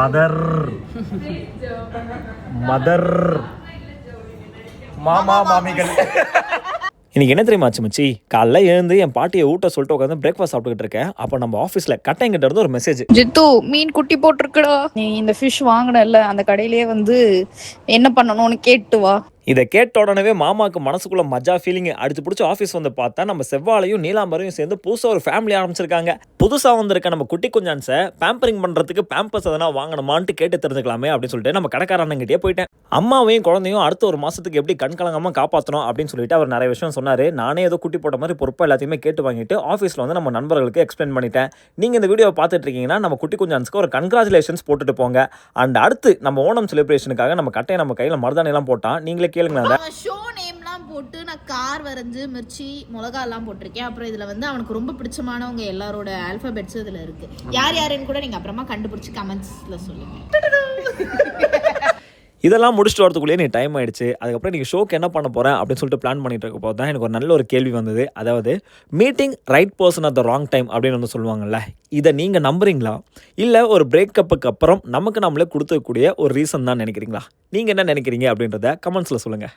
Mother mother மாமா மாமிகள். இன்னைக்கு என்ன தெரியுமா ஆச்சு மச்சி? காலைல எழுந்து என் பாட்டியை ஊட்ட சொல்லிட்டு உட்காந்து பிரேக்ஃபாஸ்ட் சாப்பிட்டுக்கிட்டு இருக்கேன். அப்போ நம்ம ஆஃபீஸில் கட்டைங்கிட்ட இருந்து ஒரு மெசேஜ். ஜித்து, மீன் குட்டி போட்டிருக்குடா, நீ இந்த ஃபிஷ் வாங்கினல அந்த கடையிலேயே வந்து என்ன பண்ணணும்னு கேட்டு வா. இதை கேட்ட உடனே மாமாவுக்கு மனசுக்குள்ள மஜா ஃபீலிங் அடிச்சு பிடிச்சி ஆஃபீஸ் வந்து பார்த்தா நம்ம செவ்வாழையும் நீலாம்பரையும் சேர்ந்து புதுசாக ஒரு ஃபேமிலி ஆரம்பிச்சிருக்காங்க. புதுசாக வந்திருக்க நம்ம குட்டி குஞ்சான்ஸை பேம்பரிங் பண்ணுறதுக்கு பேம்பர்ஸ் எதனா வாங்கணுமான்ட்டு கேட்டு தெரிஞ்சுக்கலாமே அப்படின்னு சொல்லிட்டு நம்ம கடைக்காரன்கிட்டே போயிட்டேன். அம்மாவையும் குழந்தையும் அடுத்த ஒரு மாதத்துக்கு எப்படி கண்கலங்காமல் காப்பாற்றணும் அப்படின்னு சொல்லிட்டு அவர் நிறைய விஷயம் சொன்னார். நானே ஏதோ குட்டி போட்ட மாதிரி பொறுப்பாக எல்லாத்தையுமே கேட்டு வாங்கிட்டு ஆஃபீஸில் வந்து நம்ம நண்பர்களுக்கு எக்ஸ்பிளைன் பண்ணிட்டேன். நீங்கள் இந்த வீடியோவை பார்த்துட்டு இருக்கீங்கன்னா நம்ம குட்டி குஞ்சான்ஸ்க்கு ஒரு கங்க்ராச்சுலேஷன்ஸ் போட்டுட்டு போங்க. அண்ட் அடுத்து நம்ம ஓணம் செலிப்ரேஷனுக்காக நம்ம கட்டையை நம்ம கையில் மருதாணிலாம் போட்டால் நீங்களே கேளுங்க. ஷோ நேம்லாம் போட்டு நான் கார் வரைஞ்சு மிர்ச்சி மிளகா எல்லாம் போட்டிருக்கேன். அப்புறம் இதுல வந்து அவனுக்கு ரொம்ப பிடிச்சமானவங்க எல்லாரோட ஆல்பபெட்ஸ் இதுல இருக்கு. யார் யாருன்னு கூட நீங்க அப்புறமா கண்டுபிடிச்சு கமெண்ட்ஸ்ல சொல்லுங்க. இதெல்லாம் முடிச்சுட்டு வரதுக்குள்ளேயே நீ டைம் ஆயிடுச்சு. அதுக்கப்புறம் நீங்கள் ஷோக்கு என்ன பண்ண போகிறேன் அப்படின்னு சொல்லிட்டு பிளான் பண்ணிட்டு இருக்க போது தான் எனக்கு ஒரு நல்ல ஒரு கேள்வி வந்தது. அதாவது meeting right person at the wrong time அப்படின்னு வந்து சொல்லுவாங்கல்ல, இதை நீங்கள் நம்புறீங்களா? இல்லை ஒரு பிரேக்கப்புக்கு அப்புறம் நமக்கு நம்மளே கொடுத்துக்கூடிய ஒரு ரீசன் தான் நினைக்கிறீங்களா? நீங்கள் என்ன நினைக்கிறீங்க அப்படின்றத கமெண்ட்ஸில் சொல்லுங்கள்.